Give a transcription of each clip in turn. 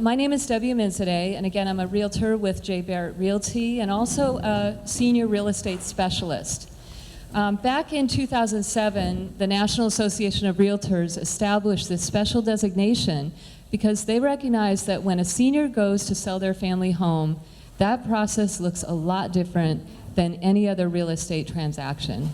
My name is Debbie Aminzadeh, and again, I'm a realtor with J. Barrett Realty and also a senior real estate specialist. Back in 2007, the National Association of Realtors established this special designation because they recognize that when a senior goes to sell their family home, that process looks a lot different than any other real estate transaction.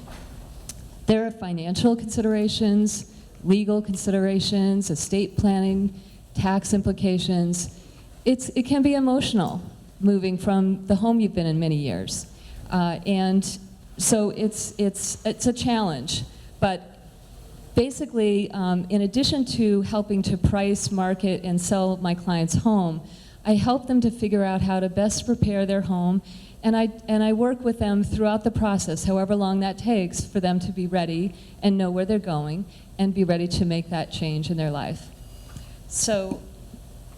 There are financial considerations, legal considerations, estate planning, tax implications. It can be emotional moving from the home you've been in many years. And so it's a challenge. But basically, in addition to helping to price, market, and sell my client's home, I help them to figure out how to best prepare their home, and I work with them throughout the process, however long that takes, for them to be ready and know where they're going and be ready to make that change in their life. So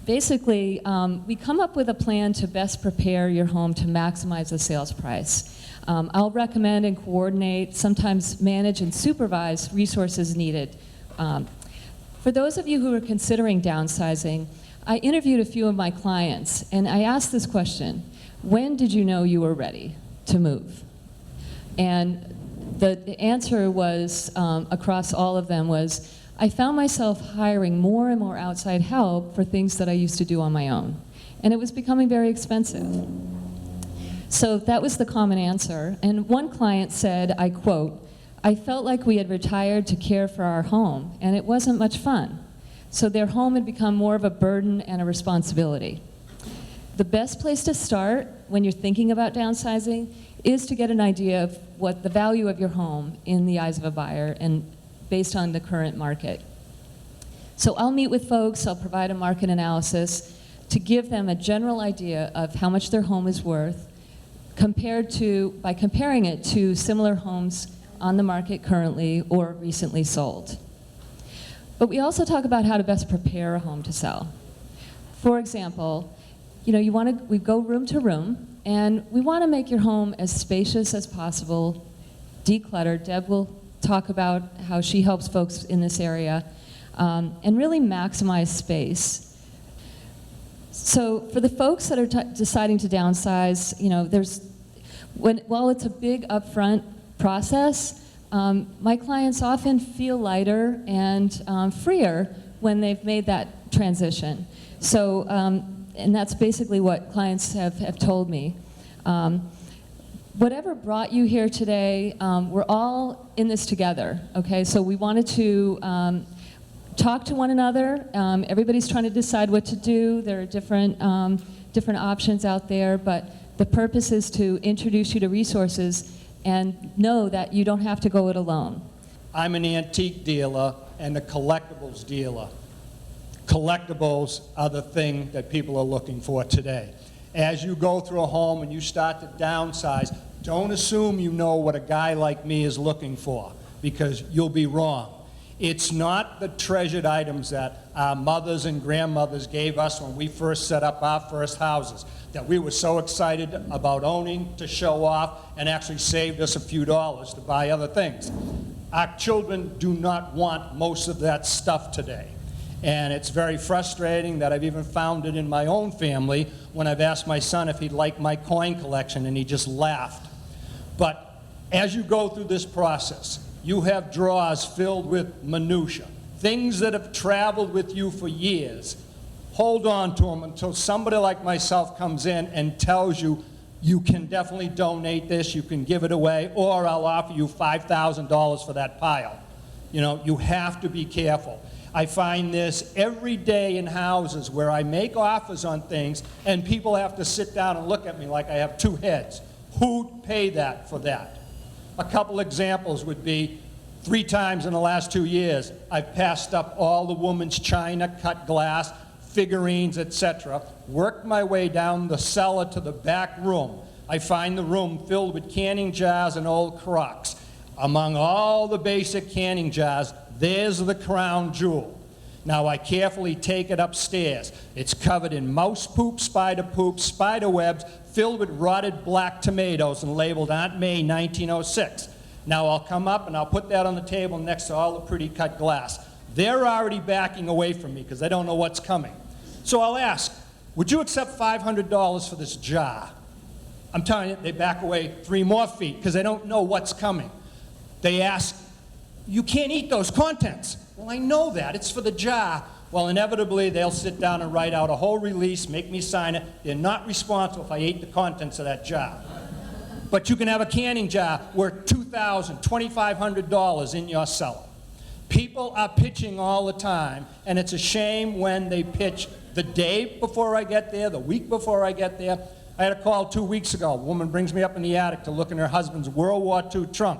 basically, we come up with a plan to best prepare your home to maximize the sales price. I'll recommend and coordinate, sometimes manage and supervise resources needed. For those of you who are considering downsizing, I interviewed a few of my clients, and I asked this question: when did you know you were ready to move? And the answer was, across all of them, was, I found myself hiring more and more outside help for things that I used to do on my own. And it was becoming very expensive. So that was the common answer. And one client said, I quote, "I felt like we had retired to care for our home, and it wasn't much fun." So their home had become more of a burden and a responsibility. The best place to start when you're thinking about downsizing is to get an idea of what the value of your home in the eyes of a buyer and based on the current market. So I'll meet with folks, I'll provide a market analysis to give them a general idea of how much their home is worth by comparing it to similar homes on the market currently or recently sold. But we also talk about how to best prepare a home to sell. For example, we go room to room, and we want to make your home as spacious as possible, decluttered. Deb will talk about how she helps folks in this area, and really maximize space. So for the folks that are deciding to downsize, while it's a big upfront process, my clients often feel lighter and freer when they've made that transition. So, and that's basically what clients have told me. Whatever brought you here today, we're all in this together, okay? So we wanted to talk to one another. Everybody's trying to decide what to do. There are different options out there, but the purpose is to introduce you to resources and know that you don't have to go it alone. I'm an antique dealer and a collectibles dealer. Collectibles are the thing that people are looking for today. As you go through a home and you start to downsize, don't assume you know what a guy like me is looking for, because you'll be wrong. It's not the treasured items that our mothers and grandmothers gave us when we first set up our first houses, that we were so excited about owning to show off and actually saved us a few dollars to buy other things. Our children do not want most of that stuff today. And it's very frustrating that I've even found it in my own family when I've asked my son if he'd like my coin collection, and he just laughed. But as you go through this process, you have drawers filled with minutia, things that have traveled with you for years. Hold on to them until somebody like myself comes in and tells you, you can definitely donate this, you can give it away, or I'll offer you $5,000 for that pile. You have to be careful. I find this every day in houses where I make offers on things and people have to sit down and look at me like I have two heads. Who'd pay that for that? A couple examples would be 3 times in the last 2 years, I've passed up all the woman's china, cut glass, figurines, etc., worked my way down the cellar to the back room. I find the room filled with canning jars and old crocks. Among all the basic canning jars, there's the crown jewel. Now I carefully take it upstairs. It's covered in mouse poop, spider webs, filled with rotted black tomatoes and labeled Aunt May 1906. Now I'll come up and I'll put that on the table next to all the pretty cut glass. They're already backing away from me because they don't know what's coming. So I'll ask, would you accept $500 for this jar? I'm telling you, they back away 3 more feet because they don't know what's coming. They ask, you can't eat those contents. Well, I know that. It's for the jar. Well, inevitably, they'll sit down and write out a whole release, make me sign it. They're not responsible if I ate the contents of that jar. But you can have a canning jar worth $2,000, $2,500 in your cellar. People are pitching all the time, and it's a shame when they pitch the day before I get there, the week before I get there. I had a call 2 weeks ago. A woman brings me up in the attic to look in her husband's World War II trunk.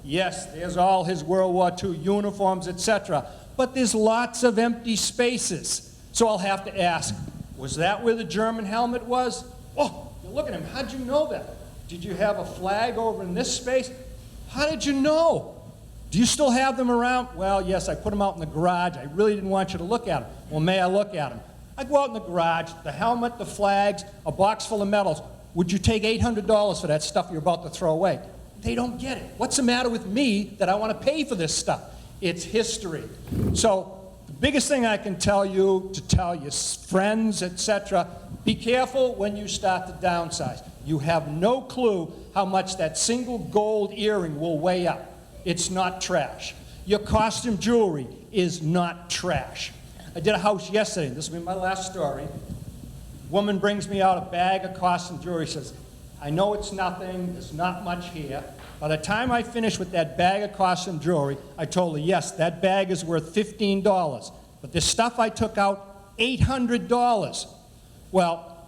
Yes, there's all his World War II uniforms, etc. But there's lots of empty spaces. So I'll have to ask, was that where the German helmet was? Oh, look at him. How'd you know that? Did you have a flag over in this space? How did you know? Do you still have them around? Well, yes, I put them out in the garage. I really didn't want you to look at them. Well, may I look at them? I go out in the garage, the helmet, the flags, a box full of medals. Would you take $800 for that stuff you're about to throw away? They don't get it. What's the matter with me that I want to pay for this stuff? It's history. So the biggest thing I can tell you, to tell your friends, etc., be careful when you start to downsize. You have no clue how much that single gold earring will weigh up. It's not trash. Your costume jewelry is not trash. I did a house yesterday. This will be my last story. Woman brings me out a bag of costume jewelry, says, I know it's nothing, there's not much here. By the time I finished with that bag of costume jewelry, I told her, yes, that bag is worth $15. But the stuff I took out, $800. Well,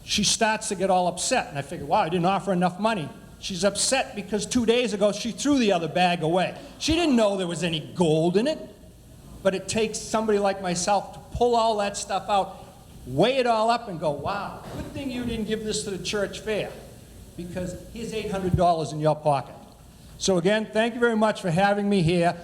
she starts to get all upset. And I figured, wow, I didn't offer enough money. She's upset because 2 days ago she threw the other bag away. She didn't know there was any gold in it. But it takes somebody like myself to pull all that stuff out, weigh it all up and go, wow, good thing you didn't give this to the church fair, because here's $800 in your pocket. So again, thank you very much for having me here.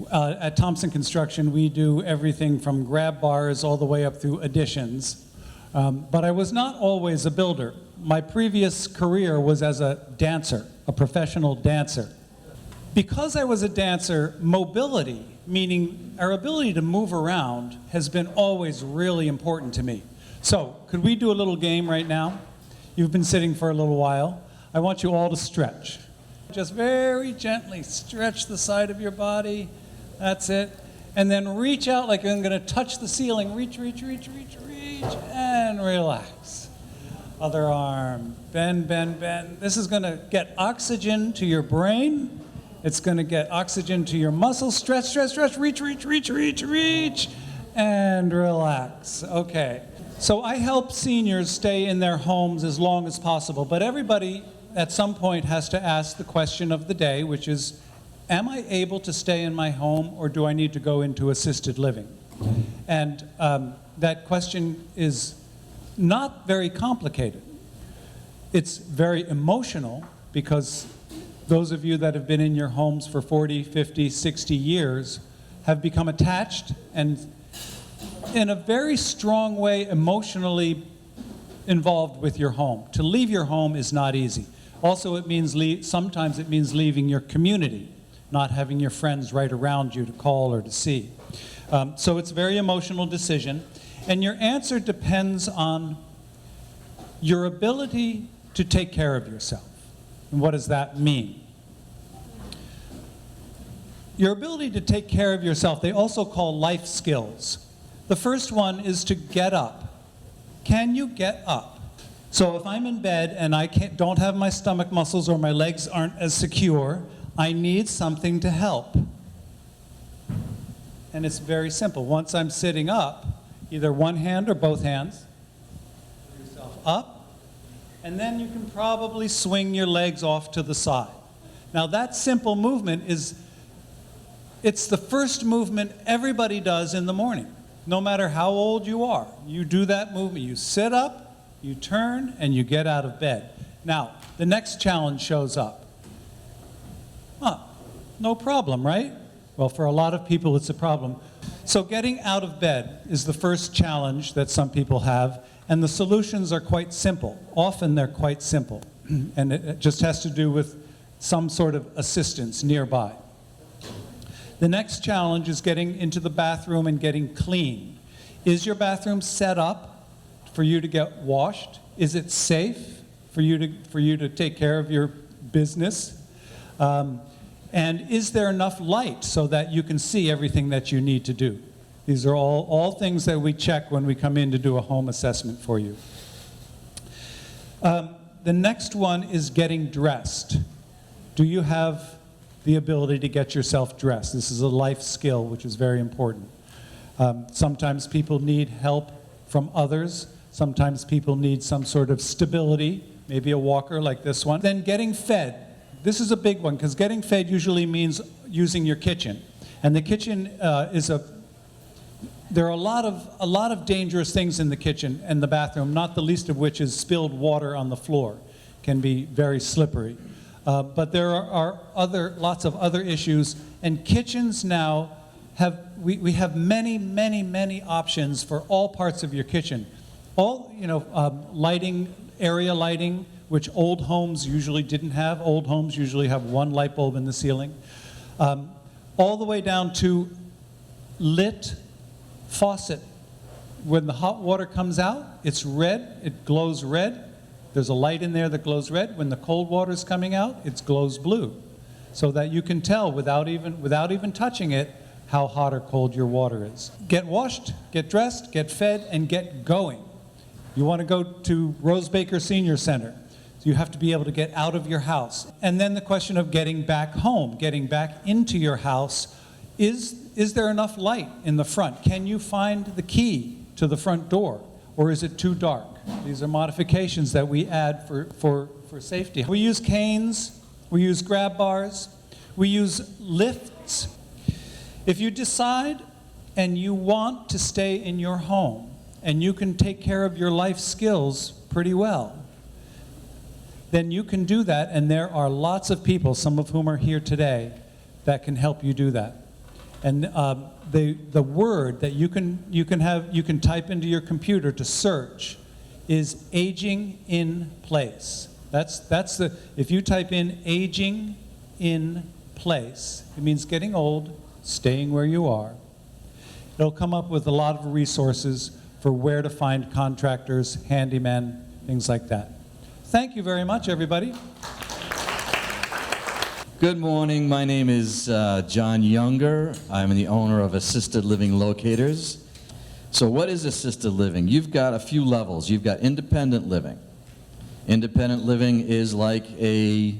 At Thompson Construction, we do everything from grab bars all the way up through additions. But I was not always a builder. My previous career was as a dancer, a professional dancer. Because I was a dancer, mobility, meaning our ability to move around, has been always really important to me. So, could we do a little game right now? You've been sitting for a little while. I want you all to stretch. Just very gently stretch the side of your body. That's it. And then reach out like I'm going to touch the ceiling. Reach, reach, reach, reach, reach, and relax. Other arm. Bend, bend, bend. This is going to get oxygen to your brain. It's going to get oxygen to your muscles. Stretch, stretch, stretch. Reach, reach, reach, reach, reach. And relax. Okay. So I help seniors stay in their homes as long as possible. But everybody at some point has to ask the question of the day, which is, am I able to stay in my home, or do I need to go into assisted living? And that question is not very complicated. It's very emotional, because those of you that have been in your homes for 40, 50, 60 years have become attached and in a very strong way emotionally involved with your home. To leave your home is not easy. Also, it means sometimes it means leaving your community, not having your friends right around you to call or to see. So it's a very emotional decision, and your answer depends on your ability to take care of yourself. And what does that mean? Your ability to take care of yourself, they also call life skills. The first one is to get up. Can you get up? So if I'm in bed and I don't have my stomach muscles or my legs aren't as secure, I need something to help. And it's very simple. Once I'm sitting up, either one hand or both hands, put yourself up, and then you can probably swing your legs off to the side. Now that simple movement it's the first movement everybody does in the morning. No matter how old you are, you do that movement. You sit up, you turn, and you get out of bed. Now, the next challenge shows up. No problem, right? Well, for a lot of people, it's a problem. So getting out of bed is the first challenge that some people have, and the solutions are quite simple. Often they're quite simple, and it just has to do with some sort of assistance nearby. The next challenge is getting into the bathroom and getting clean. Is your bathroom set up for you to get washed? Is it safe for you to take care of your business? And is there enough light so that you can see everything that you need to do? These are all things that we check when we come in to do a home assessment for you. The next one is getting dressed. Do you have the ability to get yourself dressed? This is a life skill, which is very important. Sometimes people need help from others. Sometimes people need some sort of stability, maybe a walker like this one. Then getting fed. This is a big one, because getting fed usually means using your kitchen. And the kitchen there are a lot of dangerous things in the kitchen and the bathroom, not the least of which is spilled water on the floor. Can be very slippery. But there are lots of other issues, and kitchens now we have many options for all parts of your kitchen. Lighting, area lighting, which old homes usually didn't have. Old homes usually have one light bulb in the ceiling. All the way down to lit faucet. When the hot water comes out, it's red, it glows red. There's a light in there that glows red. When the cold water is coming out, it glows blue. So that you can tell without even touching it how hot or cold your water is. Get washed, get dressed, get fed, and get going. You want to go to Rose Baker Senior Center. So you have to be able to get out of your house. And then the question of getting back home, getting back into your house. Is there enough light in the front? Can you find the key to the front door? Or is it too dark? These are modifications that we add for safety. We use canes, we use grab bars, we use lifts. If you decide and you want to stay in your home and you can take care of your life skills pretty well, then you can do that, and there are lots of people, some of whom are here today, that can help you do that. And the word that you can type into your computer to search is aging in place. If you type in aging in place, it means getting old, staying where you are. It'll come up with a lot of resources for where to find contractors, handymen, things like that. Thank you very much, everybody. Good morning. My name is John Younger. I'm the owner of Assisted Living Locators. So what is assisted living? You've got a few levels. You've got independent living. Independent living is like it's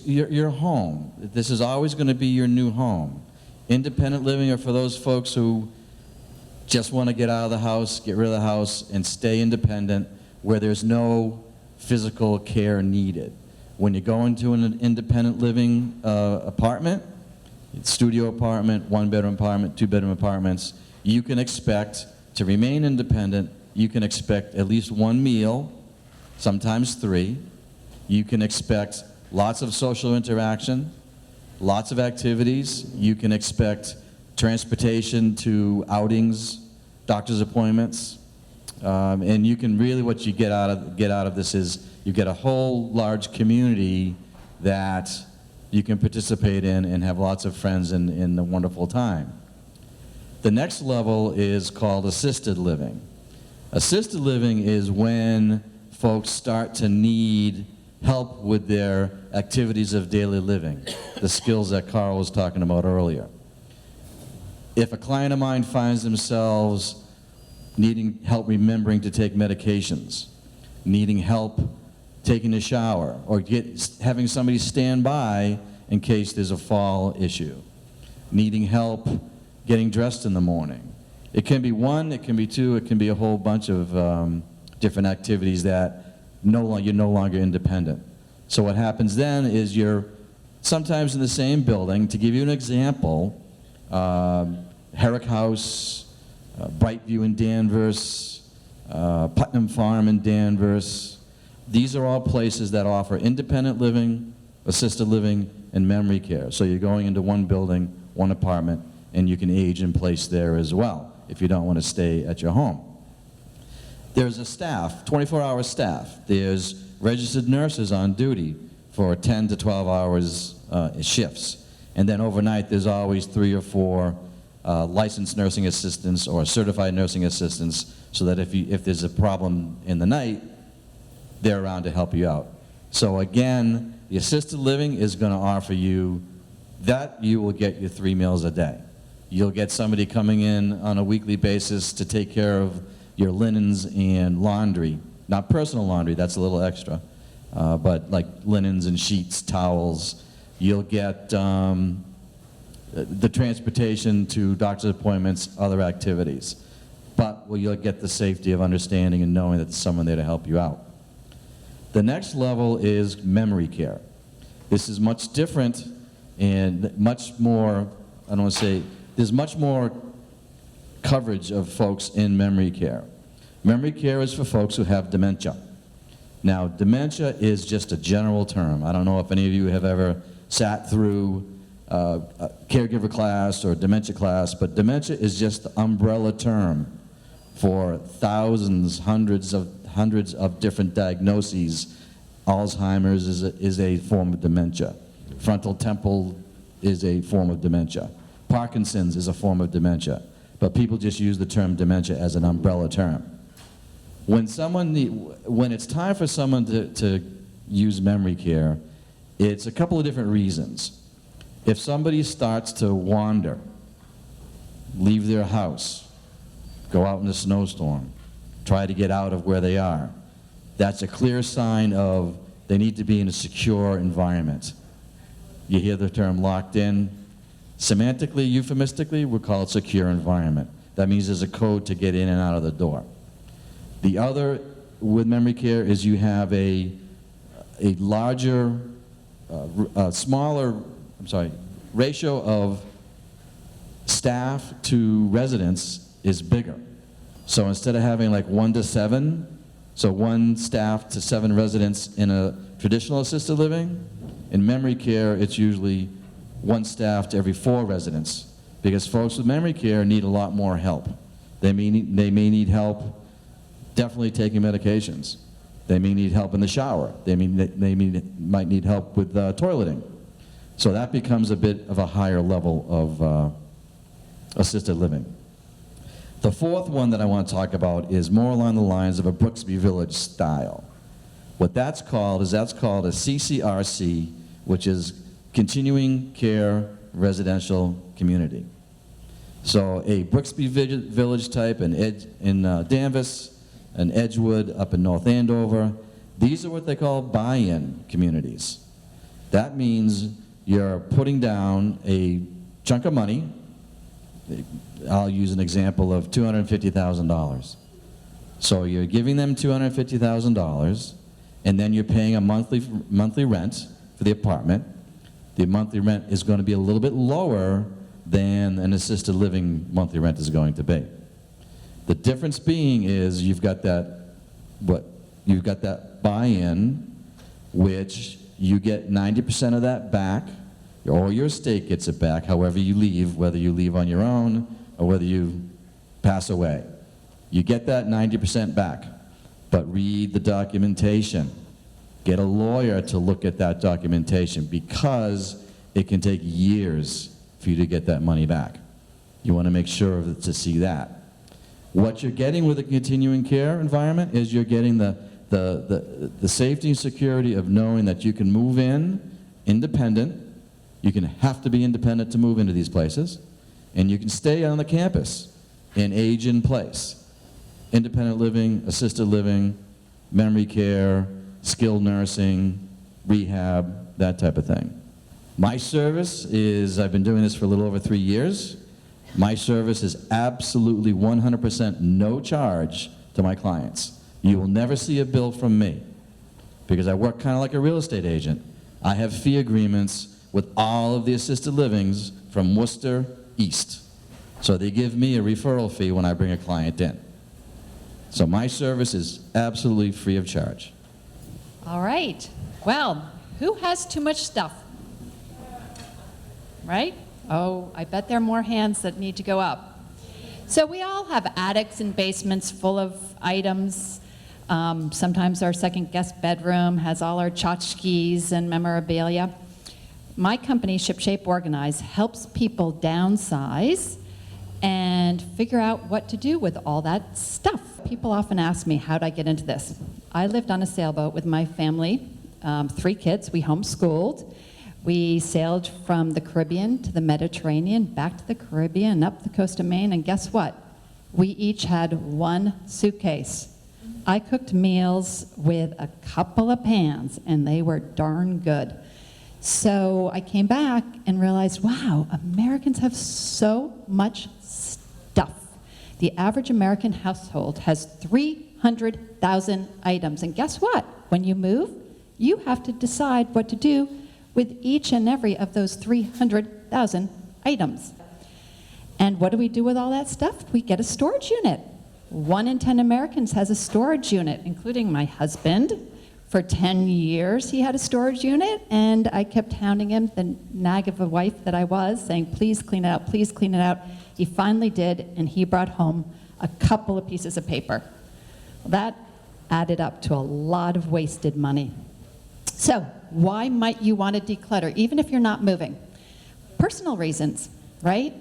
your home. This is always going to be your new home. Independent living are for those folks who just want to get out of the house, get rid of the house, and stay independent where there's no physical care needed. When you go into an independent living apartment, studio apartment, one-bedroom apartment, two-bedroom apartments, you can expect to remain independent. You can expect at least one meal, sometimes 3. You can expect lots of social interaction, lots of activities. You can expect transportation to outings, doctor's appointments, and you can really, what you get out of this is you get a whole large community that you can participate in and have lots of friends in a wonderful time. The next level is called assisted living. Assisted living is when folks start to need help with their activities of daily living, the skills that Carl was talking about earlier. If a client of mine finds themselves needing help remembering to take medications, needing help taking a shower, or having somebody stand by in case there's a fall issue, needing help getting dressed in the morning. It can be 1, it can be 2, it can be a whole bunch of different activities that you're no longer independent. So what happens then is you're sometimes in the same building. To give you an example, Herrick House, Brightview in Danvers, Putnam Farm in Danvers. These are all places that offer independent living, assisted living, and memory care. So you're going into one building, one apartment, and you can age in place there as well if you don't want to stay at your home. There's a staff, 24-hour staff. There's registered nurses on duty for 10 to 12 hours shifts. And then overnight, there's always 3 or 4 licensed nursing assistants or certified nursing assistants, so that if there's a problem in the night, they're around to help you out. So again, the assisted living is going to offer you that you will get your 3 meals a day. You'll get somebody coming in on a weekly basis to take care of your linens and laundry. Not personal laundry, that's a little extra, but like linens and sheets, towels. You'll get the transportation to doctor's appointments, other activities. But you'll get the safety of understanding and knowing that there's someone there to help you out. The next level is memory care. This is much different and much more, I don't want to say, there's much more coverage of folks in memory care. Memory care is for folks who have dementia. Now, dementia is just a general term. I don't know if any of you have ever sat through a caregiver class or a dementia class, but dementia is just the umbrella term for thousands, hundreds of different diagnoses. Alzheimer's is a form of dementia. Frontal temporal is a form of dementia. Parkinson's is a form of dementia. But people just use the term dementia as an umbrella term. When it's time for someone to use memory care, it's a couple of different reasons. If somebody starts to wander, leave their house, go out in a snowstorm, try to get out of where they are, that's a clear sign of they need to be in a secure environment. You hear the term locked in. Semantically, euphemistically, we call it secure environment. That means there's a code to get in and out of the door. The other with memory care is you have a larger, ratio of staff to residents is bigger. So instead of having like 1 to 7, so 1 staff to 7 residents in a traditional assisted living, in memory care it's usually 1 staff to every 4 residents, because folks with memory care need a lot more help. They may need help definitely taking medications. They may need help in the shower. They might need help with toileting. So that becomes a bit of a higher level of assisted living. The fourth one that I want to talk about is more along the lines of a Brooksby Village style. What that's called a CCRC, which is Continuing Care Residential Community. So a Brooksby Village type in Danvers, an Edgewood up in North Andover, these are what they call buy-in communities. That means you're putting down a chunk of money. I'll use an example of $250,000. So you're giving them $250,000, and then you're paying a monthly rent for the apartment. The monthly rent is going to be a little bit lower than an assisted living monthly rent is going to be. The difference being is you've got that buy-in, which you get 90% of that back, or your estate gets it back, however you leave, whether you leave on your own or whether you pass away. You get that 90% back, but read the documentation. Get a lawyer to look at that documentation, because it can take years for you to get that money back. You want to make sure to see that. What you're getting with a continuing care environment is you're getting the safety and security of knowing that you can move in independent. You can have to be independent to move into these places, and you can stay on the campus and age in place. Independent living, assisted living, memory care, skilled nursing, rehab, that type of thing. My service is, I've been doing this for a little over 3 years. My service is absolutely 100% no charge to my clients. You will never see a bill from me, because I work kind of like a real estate agent. I have fee agreements with all of the assisted livings from Worcester east. So they give me a referral fee when I bring a client in. So my service is absolutely free of charge. All right. Well, who has too much stuff? Right? Oh, I bet there are more hands that need to go up. So we all have attics and basements full of items. Sometimes our second guest bedroom has all our tchotchkes and memorabilia. My company, Ship Shape Organize, helps people downsize and figure out what to do with all that stuff. People often ask me, how'd I get into this? I lived on a sailboat with my family, 3 kids. We homeschooled. We sailed from the Caribbean to the Mediterranean, back to the Caribbean, up the coast of Maine, and guess what? We each had 1 suitcase. I cooked meals with a couple of pans, and they were darn good. So I came back and realized, wow, Americans have so much stuff. The average American household has 300,000 items. And guess what? When you move, you have to decide what to do with each and every of those 300,000 items. And what do we do with all that stuff? We get a storage unit. 1 in 10 Americans has a storage unit, including my husband. For 10 years, he had a storage unit, and I kept hounding him, the nag of a wife that I was, saying, please clean it out, please clean it out. He finally did, and he brought home a couple of pieces of paper. That added up to a lot of wasted money. So, why might you want to declutter, even if you're not moving? Personal reasons, right?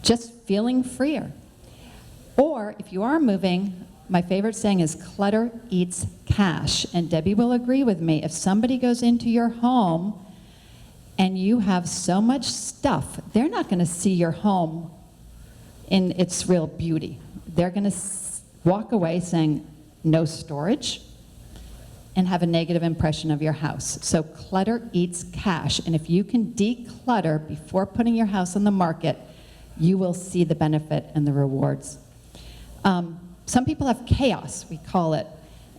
Just feeling freer. Or, if you are moving, my favorite saying is clutter eats cash. And Debbie will agree with me. If somebody goes into your home and you have so much stuff, they're not going to see your home in its real beauty. They're going to walk away saying, no storage, and have a negative impression of your house. So clutter eats cash. And if you can declutter before putting your house on the market, you will see the benefit and the rewards. Some people have chaos, we call it,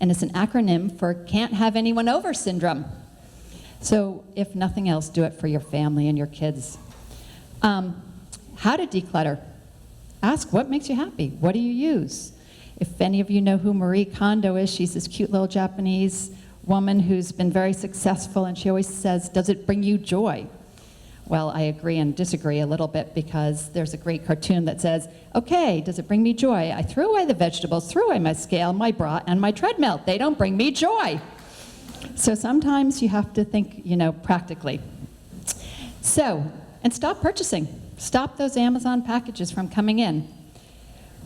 and it's an acronym for can't have anyone over syndrome. So if nothing else, do it for your family and your kids. How to declutter? Ask what makes you happy. What do you use? If any of you know who Marie Kondo is, she's this cute little Japanese woman who's been very successful, and she always says, does it bring you joy? Well, I agree and disagree a little bit, because there's a great cartoon that says, okay, does it bring me joy? I threw away the vegetables, threw away my scale, my bra, and my treadmill. They don't bring me joy. So sometimes you have to think, practically. So, and stop purchasing. Stop those Amazon packages from coming in.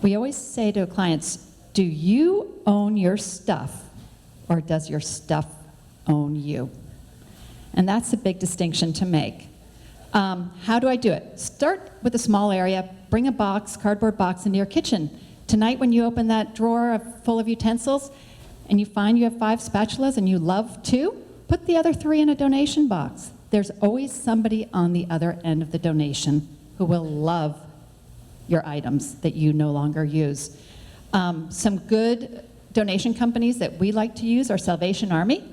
We always say to clients, do you own your stuff, or does your stuff own you? And that's a big distinction to make. How do I do it? Start with a small area, bring a box, cardboard box into your kitchen. Tonight when you open that drawer full of utensils and you find you have 5 spatulas and you love 2, put the other 3 in a donation box. There's always somebody on the other end of the donation who will love your items that you no longer use. Some good donation companies that we like to use are Salvation Army.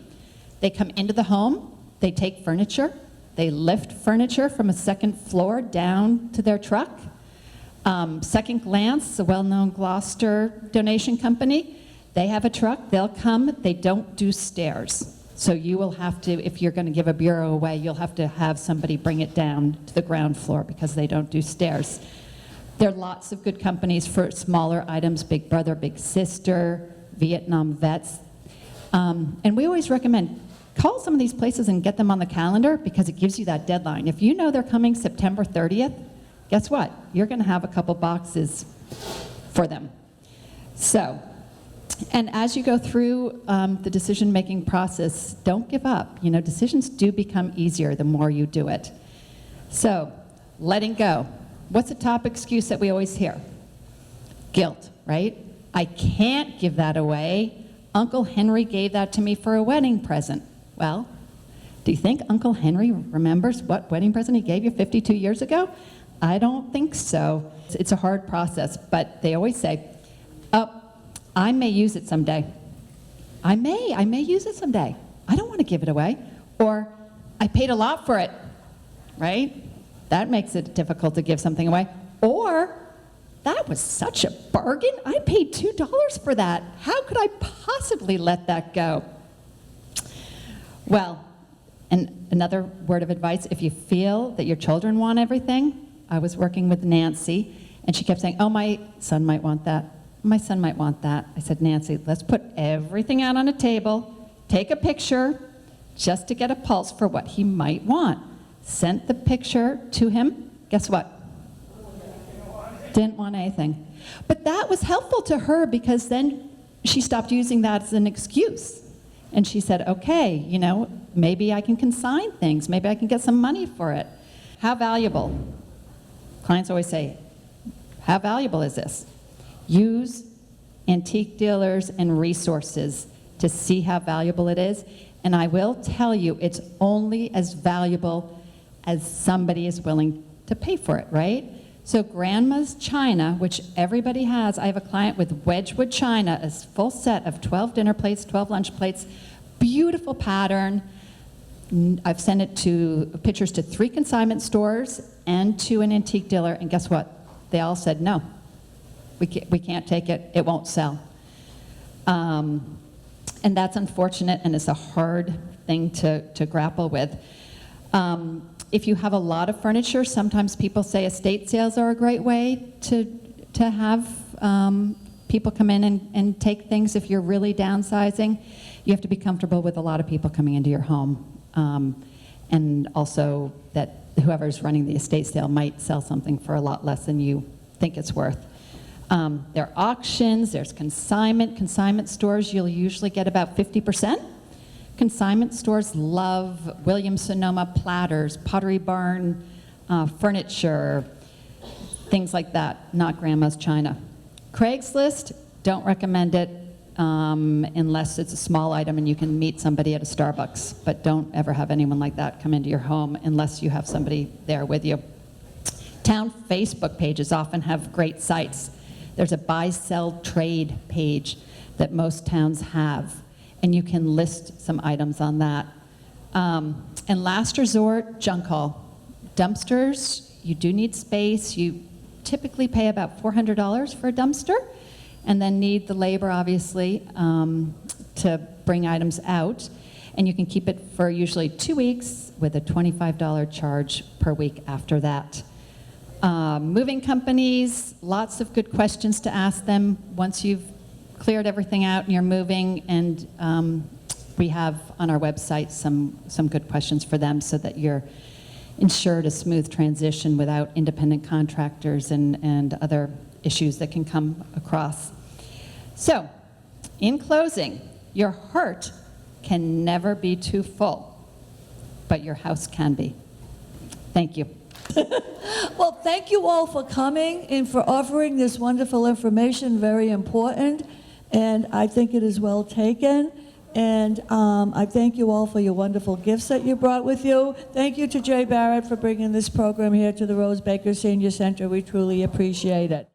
They come into the home, they take furniture, they lift furniture from a 2nd floor down to their truck. Second Glance, a well-known Gloucester donation company, they have a truck, they'll come, they don't do stairs. So you will have to, if you're going to give a bureau away, you'll have to have somebody bring it down to the ground floor because they don't do stairs. There are lots of good companies for smaller items, Big Brother, Big Sister, Vietnam Vets. And we always recommend call some of these places and get them on the calendar, because it gives you that deadline. If you know they're coming September 30th, guess what? You're going to have a couple boxes for them. So, and as you go through the decision-making process, don't give up. Decisions do become easier the more you do it. So, letting go. What's the top excuse that we always hear? Guilt, right? I can't give that away. Uncle Henry gave that to me for a wedding present. Well, do you think Uncle Henry remembers what wedding present he gave you 52 years ago? I don't think so. It's a hard process, but they always say, oh, I may use it someday. I may use it someday. I don't want to give it away. Or, I paid a lot for it, right? That makes it difficult to give something away. Or, that was such a bargain. I paid $2 for that. How could I possibly let that go? Well, and another word of advice, if you feel that your children want everything, I was working with Nancy, and she kept saying, oh, my son might want that. My son might want that. I said, Nancy, let's put everything out on a table, take a picture, just to get a pulse for what he might want. Sent the picture to him. Guess what? Didn't want anything. But that was helpful to her because then she stopped using that as an excuse. And she said, okay, you know, maybe I can consign things. Maybe I can get some money for it. How valuable? Clients always say, how valuable is this? Use antique dealers and resources to see how valuable it is. And I will tell you, it's only as valuable as somebody is willing to pay for it, right? So grandma's china, which everybody has, I have a client with Wedgwood china, a full set of 12 dinner plates, 12 lunch plates, beautiful pattern. I've sent it to pictures to 3 consignment stores and to an antique dealer, and guess what? They all said, no, we can't take it, it won't sell. And that's unfortunate, and it's a hard thing to grapple with. If you have a lot of furniture, sometimes people say estate sales are a great way to have people come in and take things if you're really downsizing. You have to be comfortable with a lot of people coming into your home. And also that whoever's running the estate sale might sell something for a lot less than you think it's worth. There are auctions, there's consignment. Consignment stores, you'll usually get about 50%. Consignment stores love Williams-Sonoma platters, Pottery Barn furniture, things like that, not grandma's china. Craigslist, don't recommend it unless it's a small item and you can meet somebody at a Starbucks, but don't ever have anyone like that come into your home unless you have somebody there with you. Town Facebook pages often have great sites. There's a buy, sell, trade page that most towns have, and you can list some items on that. And last resort, junk haul. Dumpsters, you do need space. You typically pay about $400 for a dumpster, and then need the labor, obviously, to bring items out. And you can keep it for usually 2 weeks with a $25 charge per week after that. Moving companies, lots of good questions to ask them once you've cleared everything out and you're moving, and we have on our website some good questions for them so that you're ensured a smooth transition without independent contractors and other issues that can come across. So, in closing, your heart can never be too full, but your house can be. Thank you. Well, thank you all for coming and for offering this wonderful information, very important, and I think it is well taken. And I thank you all for your wonderful gifts that you brought with you. Thank you to Jay Barrett for bringing this program here to the Rose Baker Senior Center. We truly appreciate it.